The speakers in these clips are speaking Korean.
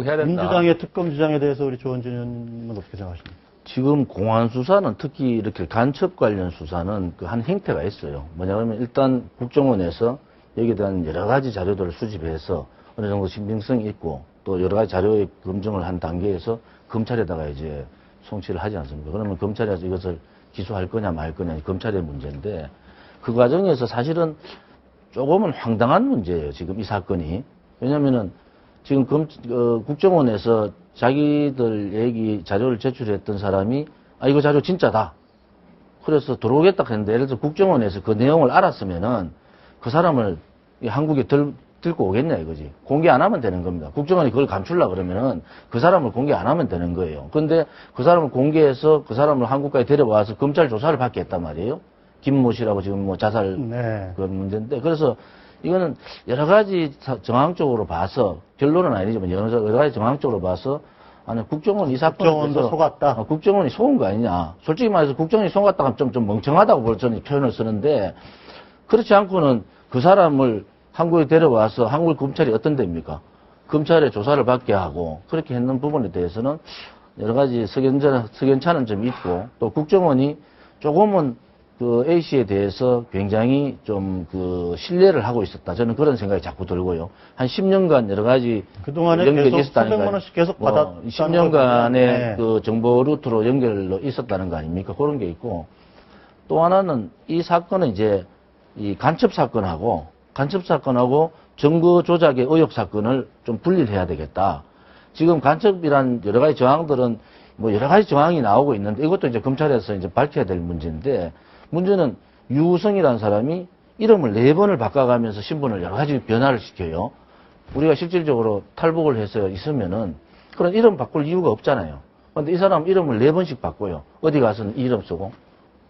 해야 된다. 민주당의 특검 주장에 대해서 우리 조원진 의원님은 어떻게 생각하십니까? 지금 공안 수사는 특히 이렇게 간첩 관련 수사는 그 한 행태가 있어요. 뭐냐면 일단 국정원에서 여기에 대한 여러 가지 자료들을 수집해서 어느 정도 신빙성이 있고 또 여러 가지 자료의 검증을 한 단계에서 검찰에다가 이제 송치를 하지 않습니까? 그러면 검찰에서 이것을 기소할 거냐 말 거냐 검찰의 문제인데 그 과정에서 사실은 조금은 황당한 문제예요. 지금 이 사건이. 왜냐면은 지금 국정원에서 자기들 얘기 자료를 제출했던 사람이 이거 자료 진짜다. 그래서 들어오겠다 했는데 예를 들어 국정원에서 그 내용을 알았으면은 그 사람을 한국에 들고 오겠냐 이거지. 공개 안 하면 되는 겁니다. 국정원이 그걸 감추려 그러면은 그 사람을 공개 안 하면 되는 거예요. 근데 그 사람을 공개해서 그 사람을 한국까지 데려와서 검찰 조사를 받게 했단 말이에요. 김모 씨라고 지금 뭐 자살 그 문제인데 그래서 이거는 여러 가지 정황적으로 봐서 결론은 아니지만 여러 가지 정황적으로 봐서 아니 국정원 이 사건에 국정원도 속았다. 국정원이 속은 거 아니냐. 솔직히 말해서 국정원이 속았다가 좀 멍청하다고 저는 표현을 쓰는데 그렇지 않고는 그 사람을 한국에 데려와서 한국 검찰이 어떤 데입니까? 검찰에 조사를 받게 하고 그렇게 했는 부분에 대해서는 여러 가지 석연찮은 점이 있고 또 국정원이 조금은 그 A씨에 대해서 굉장히 좀 그 신뢰를 하고 있었다. 저는 그런 생각이 자꾸 들고요. 한 10년간 여러 가지 그동안에 연결이 계속 있었다는 수백만 원씩 계속 받았다는 10년간의 그 정보 루트로 연결로 있었다는 거 아닙니까? 그런 게 있고 또 하나는 이 사건은 이제 이 간첩 사건하고 증거 조작의 의혹 사건을 좀 분리를 해야 되겠다. 지금 간첩이란 여러 가지 정황들은 뭐 여러 가지 정황이 나오고 있는데 이것도 이제 검찰에서 이제 밝혀야 될 문제인데 문제는 유우성이라는 사람이 이름을 4번을 바꿔가면서 신분을 여러 가지 변화를 시켜요. 우리가 실질적으로 탈북을 해서 있으면은 그런 이름 바꿀 이유가 없잖아요. 근데 이 사람 이름을 4번씩 바꿔요. 어디 가서는 이 이름 쓰고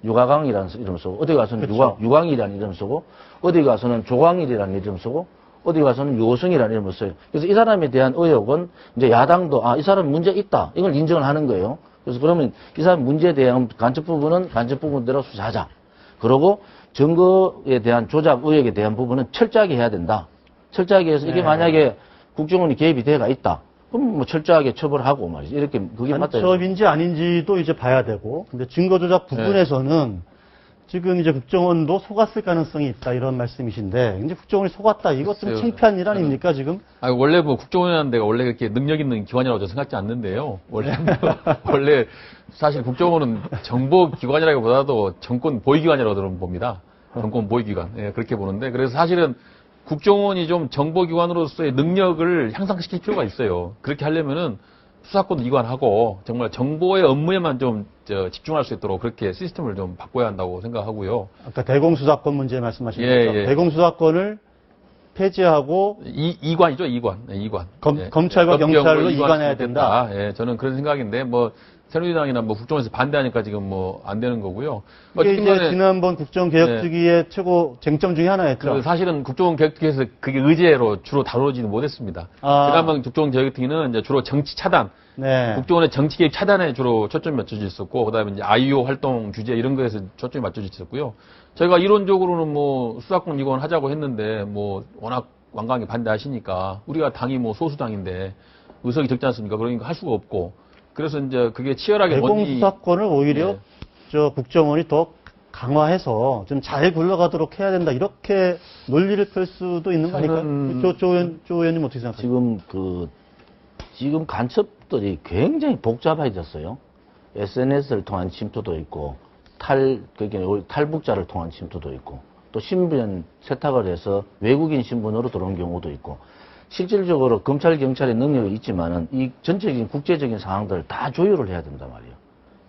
유가강이라는 이름 쓰고 어디 가서는 그렇죠. 유광이라는 이름 쓰고 어디 가서는 조광일이라는 이름 쓰고 어디 가서는 유호성이라는 이름을 써요. 그래서 이 사람에 대한 의혹은 이제 야당도 이 사람 문제 있다. 이걸 인정을 하는 거예요. 그래서 그러면 이 사람 문제에 대한 간첩 부분은 간첩 부분대로 수사하자. 그리고 증거에 대한 조작 의혹에 대한 부분은 철저하게 해야 된다. 철저하게 해서 이게 만약에 국정원이 개입이 돼가 있다. 그럼 뭐 철저하게 처벌하고 말이지. 이렇게 그게 맞다. 간첩인지 아닌지도 이제 봐야 되고. 근데 증거 조작 부분에서는 지금 이제 국정원도 속았을 가능성이 있다 이런 말씀이신데 이제 국정원이 속았다 이것 좀 창피한 일 아닙니까 지금? 원래 뭐 국정원이라는 데가 원래 그렇게 능력 있는 기관이라고 저는 생각지 않는데요. 원래 사실 국정원은 정보 기관이라기보다도 정권 보위 기관이라고 저는 봅니다. 정권 보위 기관. 예, 그렇게 보는데 그래서 사실은 국정원이 좀 정보 기관으로서의 능력을 향상시킬 필요가 있어요. 그렇게 하려면은 수사권 이관하고 정말 정보의 업무에만 좀 집중할 수 있도록 그렇게 시스템을 좀 바꿔야 한다고 생각하고요. 아까 대공수사권 문제 말씀하신 거죠. 예. 대공수사권을 폐지하고 이관이죠, 이관. 네, 이관. 검찰과 경찰로 이관해야 된다. 예, 저는 그런 생각인데 뭐 새누리당이나 뭐 국정원에서 반대하니까 지금 뭐 안 되는 거고요. 이게 이제 지난번 국정개혁특위의 최고 쟁점 중에 하나였죠. 사실은 국정개혁특위에서 그게 의제로 주로 다루지는 못했습니다. 지난번 국정개혁특위는 이제 주로 정치 차단, 국정원의 정치 개입 차단에 주로 초점이 맞춰져 있었고, 그다음에 이제 아이오 활동 규제 이런 거에서 초점이 맞춰져 있었고요. 저희가 이론적으로는 뭐 수사권 이관하자고 했는데 뭐 워낙 완강히 반대하시니까 우리가 당이 뭐 소수당인데 의석이 적지 않습니까? 그러니까 할 수가 없고. 그래서 이제 그게 치열하게 대공수사권을 오히려 국정원이 더 강화해서 좀 잘 굴러가도록 해야 된다 이렇게 논리를 펼 수도 있는 거 아닐까요? 조 의원님 어떻게 생각하세요? 지금 간첩들이 굉장히 복잡해졌어요. SNS를 통한 침투도 있고 탈북자를 통한 침투도 있고 또 신분 세탁을 해서 외국인 신분으로 들어온 경우도 있고. 실질적으로 검찰, 경찰의 능력이 있지만은 이 전체적인 국제적인 상황들을 다 조율을 해야 된단 말이에요.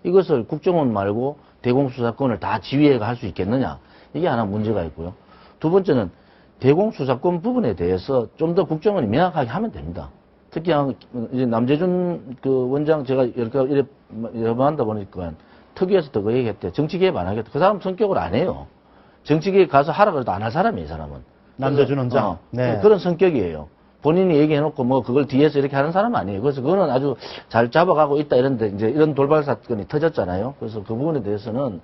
이것을 국정원 말고 대공수사권을 다 지휘해가 할 수 있겠느냐. 이게 하나 문제가 있고요. 두 번째는 대공수사권 부분에 대해서 좀 더 국정원이 명확하게 하면 됩니다. 특히 이제 남재준 그 원장 제가 여러 번 한다 보니까 특위에서도 그 얘기 했대. 정치개입 안 하겠다. 그 사람 성격을 안 해요. 정치개입 가서 하라 그래도 안 할 사람이에요, 이 사람은. 남재준 원장. 그런 성격이에요. 본인이 얘기해놓고 뭐 그걸 뒤에서 이렇게 하는 사람 아니에요. 그래서 그거는 아주 잘 잡아가고 있다 이런데 이제 이런 돌발 사건이 터졌잖아요. 그래서 그 부분에 대해서는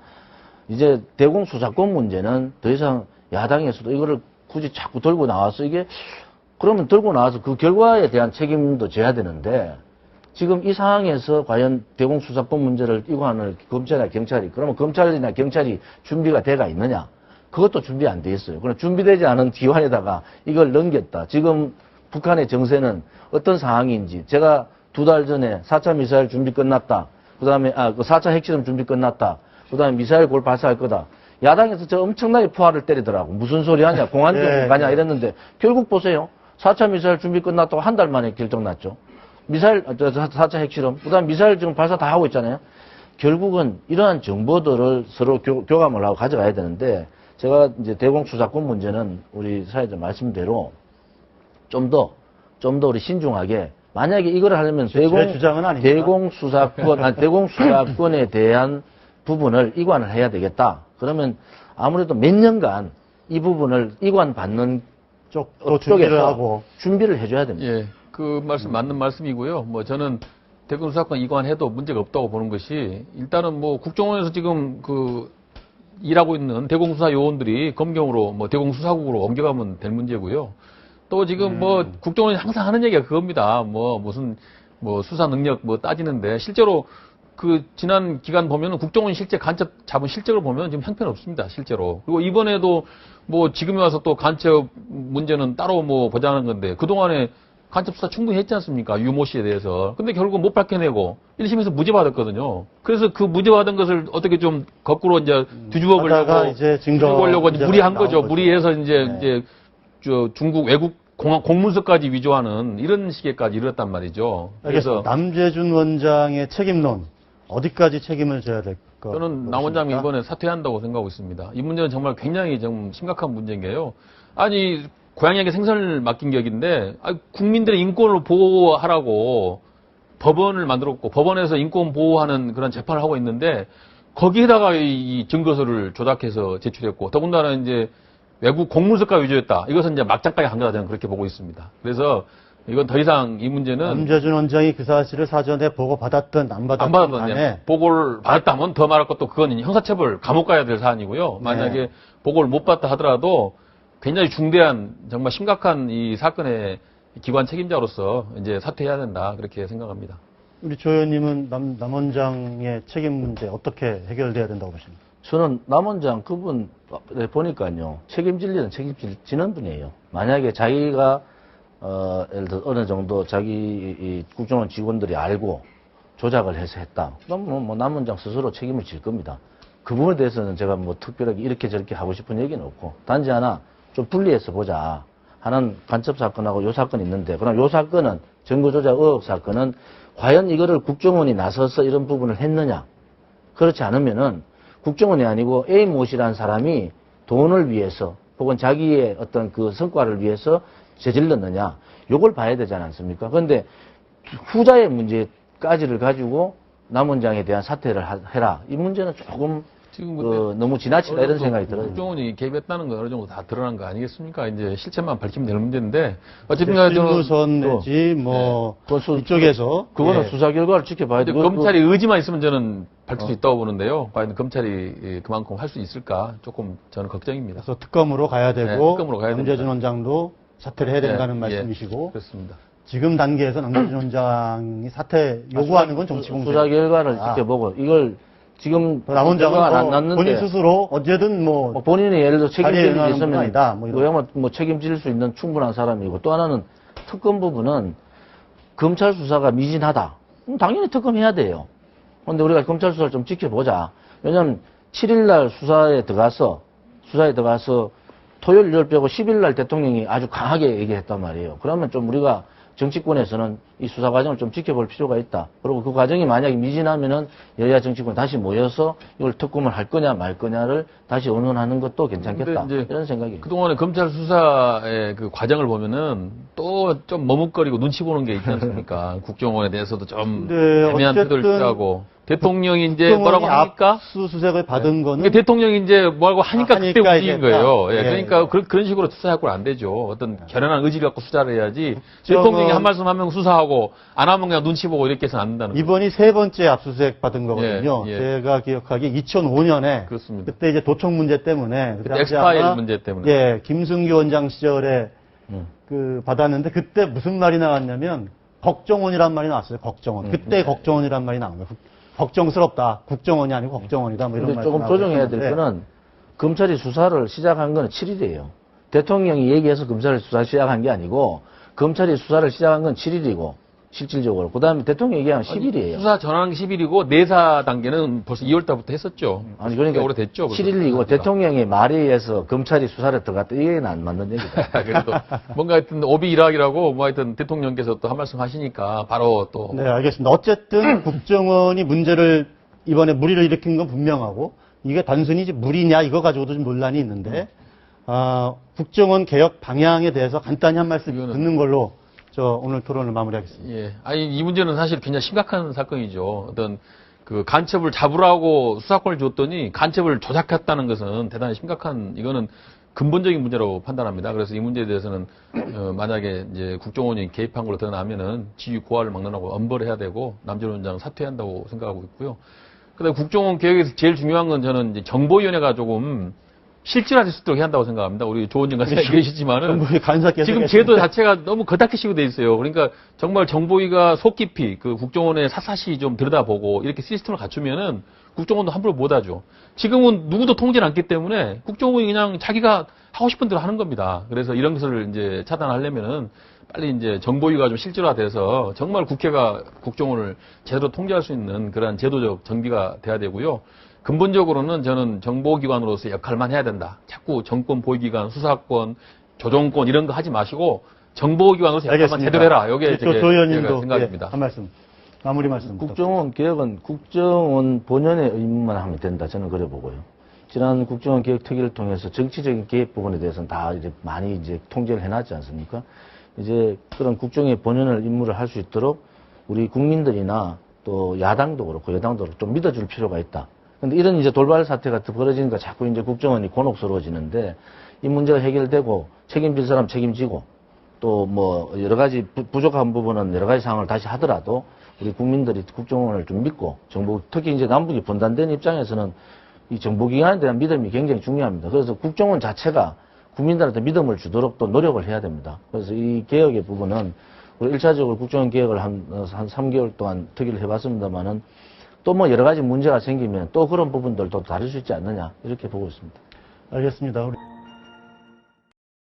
이제 대공수사권 문제는 더 이상 야당에서도 이거를 굳이 자꾸 들고 나와서 이게 그러면 들고 나와서 그 결과에 대한 책임도 져야 되는데 지금 이 상황에서 과연 대공수사권 문제를 이관을 검찰이나 경찰이 그러면 검찰이나 경찰이 준비가 돼가 있느냐? 그것도 준비 안 돼 있어요. 그럼 준비되지 않은 기관에다가 이걸 넘겼다. 지금 북한의 정세는 어떤 상황인지 제가 2달 전에 4차 미사일 준비 끝났다. 그다음에 4차 핵실험 준비 끝났다. 그다음에 미사일 골 발사할 거다. 야당에서 저 엄청나게 포화를 때리더라고. 무슨 소리 하냐? 공안정국 가냐? 이랬는데 결국 보세요. 4차 미사일 준비 끝났다고 한 달 만에 결정 났죠. 미사일 4차 핵실험. 그다음 미사일 지금 발사 다 하고 있잖아요. 결국은 이러한 정보들을 서로 교감을 하고 가져가야 되는데 제가 이제 대공수사권 문제는 우리 사회자 말씀대로 좀 더 우리 신중하게 만약에 이걸 하려면 제 주장은 아닙니다. 대공수사권에 대한 부분을 이관을 해야 되겠다. 그러면 아무래도 몇 년간 이 부분을 이관받는 쪽도 준비를 하고 준비를 해줘야 됩니다. 예, 그 말씀 맞는 말씀이고요. 뭐 저는 대공수사권 이관해도 문제가 없다고 보는 것이 일단은 뭐 국정원에서 지금 그 일하고 있는 대공수사 요원들이 검경으로 뭐 대공수사국으로 옮겨가면 될 문제고요. 또 지금 뭐 국정원이 항상 하는 얘기가 그겁니다. 뭐 무슨 뭐 수사 능력 뭐 따지는데 실제로 그 지난 기간 보면은 국정원 실제 간첩 잡은 실적을 보면 지금 형편없습니다. 실제로. 그리고 이번에도 뭐 지금에 와서 또 간첩 문제는 따로 뭐 보자는 건데 그동안에 간첩 수사 충분히 했지 않습니까? 유모 씨에 대해서. 근데 결국 못 밝혀내고 1심에서 무죄 받았거든요. 그래서 그 무죄 받은 것을 어떻게 좀 거꾸로 이제 뒤집어 보려고 이제 증거 보려고 무리한 거죠. 거죠. 무리해서 이제 저 중국 외국 공문서까지 위조하는 이런 시기까지 이르렀단 말이죠. 그래서 남재준 원장의 책임론 어디까지 책임을 져야 될까? 저는 남 원장이 이번에 사퇴한다고 생각하고 있습니다. 이 문제는 정말 굉장히 좀 심각한 문제인 게요. 아니 고양이에게 생선을 맡긴 격인데 국민들의 인권을 보호하라고 법원을 만들었고 법원에서 인권 보호하는 그런 재판을 하고 있는데 거기에다가 이 증거서를 조작해서 제출했고 더군다나 이제 외국 공문서까지 위조했다. 이것은 이제 막장까지 간 거다 저는 그렇게 보고 있습니다. 그래서 이건 더 이상 이 문제는 남재준 원장이 그 사실을 사전에 보고 받았든 안 받았든 간에 보고를 받았다면 더 말할 것도 그건 형사처벌 감옥 가야 될 사안이고요. 만약에 보고를 못 받다 하더라도 굉장히 중대한 정말 심각한 이 사건의 기관 책임자로서 이제 사퇴해야 된다 그렇게 생각합니다. 우리 조 의원님은 남 원장의 책임 문제 어떻게 해결돼야 된다고 보십니까? 저는 남 원장 그분 보니까요 책임질 일은 책임지는 분이에요. 만약에 자기가 예를 들어 어느 정도 자기 이 국정원 직원들이 알고 조작을 해서 했다. 그럼 뭐 남 원장 스스로 책임을 질 겁니다. 그 부분에 대해서는 제가 뭐 특별하게 이렇게 저렇게 하고 싶은 얘기는 없고 단지 하나 좀 분리해서 보자. 하나는 간첩 사건하고 요 사건이 있는데 그럼 요 사건은 증거 조작 의혹 사건은 과연 이거를 국정원이 나서서 이런 부분을 했느냐? 그렇지 않으면은 국정원이 아니고 A 모씨라는 사람이 돈을 위해서 혹은 자기의 어떤 그 성과를 위해서 저질렀느냐? 요걸 봐야 되지 않습니까? 그런데 후자의 문제까지를 가지고 남 원장에 대한 사퇴를 해라. 이 문제는 조금 지금 너무 지나치다 이런 생각이 들어요. 국정원이 개입했다는 건 어느 정도 다 드러난 거 아니겠습니까? 이제 실체만 밝히면 되는 문제인데 어쨌든 실무선 내지 뭐 이쪽에서 그거는 수사 결과를 지켜봐야 근데 되고 검찰이 의지만 있으면 저는 밝힐 수 있다고 보는데요. 과연 검찰이 그만큼 할 수 있을까? 조금 저는 걱정입니다. 그래서 특검으로 가야 되고 특검으로 가야 남재준 됩니다. 원장도 사퇴를 해야 된다는 말씀이시고 그렇습니다. 지금 단계에서 남재준 원장이 사퇴 요구하는 건 정치공세. 수사 결과를 지켜보고 이걸 지금 남 원장은 안 났는데 본인 스스로 어쨌든 뭐 본인이 예를 들어 책임질 일이 있으면 아니다. 뭐 이런. 뭐 책임질 수 있는 충분한 사람이고 또 하나는 특검 부분은 검찰 수사가 미진하다. 그럼 당연히 특검해야 돼요. 그런데 우리가 검찰 수사를 좀 지켜보자. 왜냐하면 7일날 수사에 들어가서 토요일, 일요일 빼고 10일날 대통령이 아주 강하게 얘기했단 말이에요. 그러면 좀 우리가 정치권에서는 이 수사 과정을 좀 지켜볼 필요가 있다. 그리고 그 과정이 만약에 미진하면은 여야 정치권 다시 모여서 이걸 특검을 할 거냐 말 거냐를 다시 의논하는 것도 괜찮겠다. 이런 생각이. 그동안에 검찰 수사의 그 과정을 보면은 또 좀 머뭇거리고 눈치 보는 게 있지 않습니까? 국정원에 대해서도 좀 애매한 태도를 취하고 대통령이 이제 뭐라고 하니까 압수수색을 받은 거는 이게 대통령이 이제 뭐라고 하니까 그때 움직인 거예요. 예, 네. 그러니까 그런 식으로 수사하고는 안 되죠. 어떤 결연한 의지를 갖고 수사를 해야지 대통령이 한 말씀 하면 수사하고 안 하면 그냥 눈치 보고 이렇게 해서는 안 된다는 거죠. 이번이 세 번째 압수수색 받은 거거든요. 예, 예. 제가 기억하기에 2005년에 그렇습니다. 그때 이제 도청 문제 때문에 그때 엑스파일 문제 때문에. 예, 김승규 원장 시절에 받았는데 그때 무슨 말이 나왔냐면 걱정원이란 말이 나왔어요. 걱정원. 그때 걱정원이란 말이 나온 거예요. 걱정스럽다. 국정원이 아니고 걱정원이다. 뭐 이런 근데 말이 조금 조정해야 될 거는 검찰이 수사를 시작한 건 7일이에요. 대통령이 얘기해서 검찰이 수사 시작한 게 아니고 검찰이 수사를 시작한 건 7일이고 실질적으로. 그다음에 대통령이 얘기한 건 10일이에요. 수사 전환 10일이고 내사 단계는 벌써 2월 달부터 했었죠. 아니 그러니까 오래됐죠. 7일이고 대통령의 말에 의해서 검찰이 수사를 들어갔다. 이게 안 맞는 얘기다. 그래도 뭔가 하여튼 오비 일학이라고 뭐 하여튼 대통령께서 또 한 말씀 하시니까 바로 또 네, 알겠습니다. 어쨌든 국정원이 문제를 이번에 물의를 일으킨 건 분명하고 이게 단순히 이제 물이냐 이거 가지고도 좀 논란이 있는데 국정원 개혁 방향에 대해서 간단히 한 말씀 듣는 걸로 오늘 토론을 마무리하겠습니다. 예. 아니, 이 문제는 사실 굉장히 심각한 사건이죠. 어떤 그 간첩을 잡으라고 수사권을 줬더니 간첩을 조작했다는 것은 대단히 심각한, 이거는 근본적인 문제라고 판단합니다. 그래서 이 문제에 대해서는, 만약에 이제 국정원이 개입한 걸로 드러나면은 지휘 고하를 막론하고 엄벌을 해야 되고 남재론 원장 사퇴해야 한다고 생각하고 있고요. 그다음에 국정원 개혁에서 제일 중요한 건 저는 이제 정보위원회가 조금 실질화될 수 있도록 해야 한다고 생각합니다. 우리 조원진 간사님 계시지만은 지금 제도 자체가 너무 겉핥기식으로 돼 있어요. 그러니까 정말 정보위가 속 깊이 그 국정원의 사사시 좀 들여다보고 이렇게 시스템을 갖추면은 국정원도 함부로 못 하죠. 지금은 누구도 통제를 않기 때문에 국정원이 그냥 자기가 하고 싶은 대로 하는 겁니다. 그래서 이런 것을 이제 차단하려면은 빨리 이제 정보위가 좀 실질화돼서 정말 국회가 국정원을 제대로 통제할 수 있는 그러한 제도적 정비가 돼야 되고요. 근본적으로는 저는 정보기관으로서 역할만 해야 된다. 자꾸 정권 보위기관, 수사권, 조정권 이런 거 하지 마시고 정보기관으로서 역할만 제대로 해라. 여기에 조 의원님도 생각입니다. 한 말씀, 마무리 말씀. 국정원 개혁은 국정원 본연의 의무만 하면 된다. 저는 그래 보고요. 지난 국정원 개혁 특위를 통해서 정치적인 개입 부분에 대해서는 다 이제 많이 이제 통제를 해놨지 않습니까? 이제 그런 국정의 본연의 임무를 할 수 있도록 우리 국민들이나 또 야당도 그렇고 여당도 그렇고 좀 믿어줄 필요가 있다. 근데 이런 이제 돌발 사태가 벌어지니까 자꾸 이제 국정원이 곤혹스러워지는데 이 문제가 해결되고 책임질 사람 책임지고 또 뭐 여러 가지 부족한 부분은 여러 가지 상황을 다시 하더라도 우리 국민들이 국정원을 좀 믿고 정보, 특히 이제 남북이 분단된 입장에서는 이 정보기관에 대한 믿음이 굉장히 중요합니다. 그래서 국정원 자체가 국민들한테 믿음을 주도록 또 노력을 해야 됩니다. 그래서 이 개혁의 부분은 우리 1차적으로 국정원 개혁을 한 3개월 동안 특위를 해봤습니다만은 또 뭐 여러 가지 문제가 생기면 또 그런 부분들도 다룰 수 있지 않느냐 이렇게 보고 있습니다. 알겠습니다.